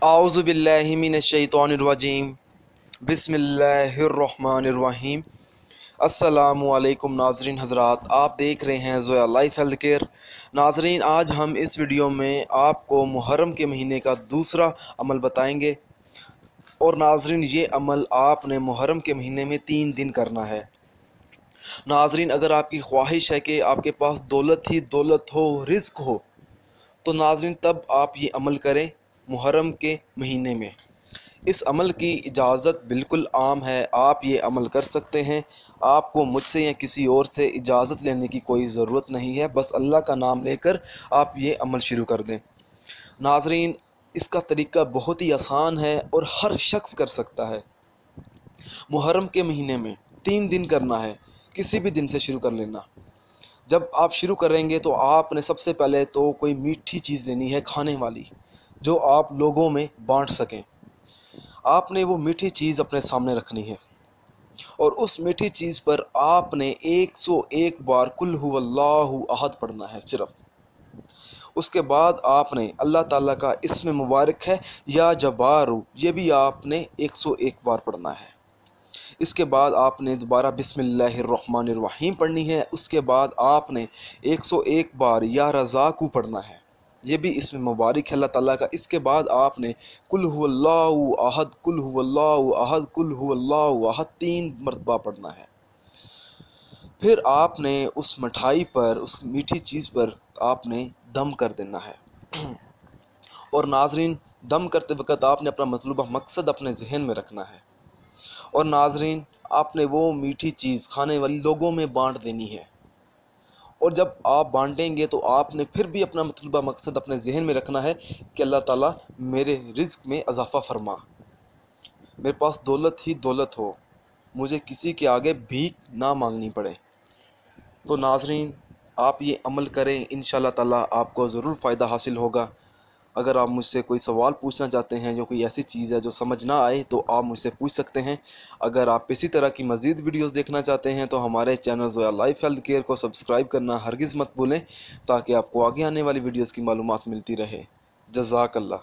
اعوذ باللہ من الشیطان الرجیم بسم اللہ الرحمن الرحیم۔ السلام علیکم ناظرین حضرات، آپ دیکھ رہے ہیں زویا لائف ہیلتھ کیئر۔ ناظرین، آج ہم اس ویڈیو میں آپ کو محرم کے مہینے کا دوسرا عمل بتائیں گے، اور ناظرین یہ عمل آپ نے محرم کے مہینے میں 3 دن کرنا ہے۔ ناظرین، اگر آپ کی خواہش ہے کہ آپ کے پاس دولت ہی دولت ہو، رزق ہو، تو ناظرین تب آپ یہ عمل کریں محرم کے مہینے میں۔ اس عمل کی اجازت بالکل عام ہے، آپ یہ عمل کر سکتے ہیں۔ آپ کو مجھ سے یا کسی اور سے اجازت لینے کی کوئی ضرورت نہیں ہے، بس اللہ کا نام لے کر آپ یہ عمل شروع کر دیں۔ ناظرین، اس کا طریقہ بہت ہی آسان ہے اور ہر شخص کر سکتا ہے۔ محرم کے مہینے میں 3 دن کرنا ہے، کسی بھی دن سے شروع کر لینا۔ جب آپ شروع کریں گے تو آپ نے سب سے پہلے تو کوئی میٹھی چیز لینی ہے، کھانے والی، جو آپ لوگوں میں بانٹ سکیں۔ آپ نے وہ میٹھی چیز اپنے سامنے رکھنی ہے، اور اس میٹھی چیز پر آپ نے 101 بار قل هو اللہ احد پڑھنا ہے صرف۔ اس کے بعد آپ نے اللہ تعالیٰ کا اسم مبارک ہے یا جبارو، یہ بھی آپ نے 101 بار پڑھنا ہے۔ اس کے بعد آپ نے دوبارہ بسم اللہ الرحمن الرحیم پڑھنی ہے۔ اس کے بعد آپ نے 101 بار یا رزاقو پڑھنا ہے، یہ بھی اسم مبارک ہے اللہ تعالیٰ کا۔ اس کے بعد آپ نے قل هو اللہ احد، قل هو اللہ احد، قل هو اللہ احد 3 مرتبہ پڑھنا ہے۔ پھر آپ نے اس مٹھائی پر، اس میٹھی چیز پر آپ نے دم کر دینا ہے۔ اور ناظرین، دم کرتے وقت آپ نے اپنا مطلوبہ مقصد اپنے ذہن میں رکھنا ہے، اور ناظرین آپ نے وہ میٹھی چیز کھانے والی لوگوں میں بانٹ دینی ہے۔ اور جب آپ بانٹیں گے تو آپ نے پھر بھی اپنا مطلوبہ مقصد اپنے ذہن میں رکھنا ہے کہ اللہ تعالیٰ میرے رزق میں اضافہ فرما، میرے پاس دولت ہی دولت ہو، مجھے کسی کے آگے بھیک نہ مانگنی پڑے۔ تو ناظرین، آپ یہ عمل کریں، انشاءاللہ تعالیٰ آپ کو ضرور فائدہ حاصل ہوگا۔ اگر آپ مجھ سے کوئی سوال پوچھنا چاہتے ہیں، جو کوئی ایسی چیز ہے جو سمجھ نہ آئے، تو آپ مجھ سے پوچھ سکتے ہیں۔ اگر آپ اسی طرح کی مزید ویڈیوز دیکھنا چاہتے ہیں تو ہمارے channel Zoya life health care کو سبسکرائب کرنا ہرگز مت بھولیں، تاکہ آپ کو آگے آنے والی ویڈیوز کی معلومات ملتی رہے۔ جزاک اللہ۔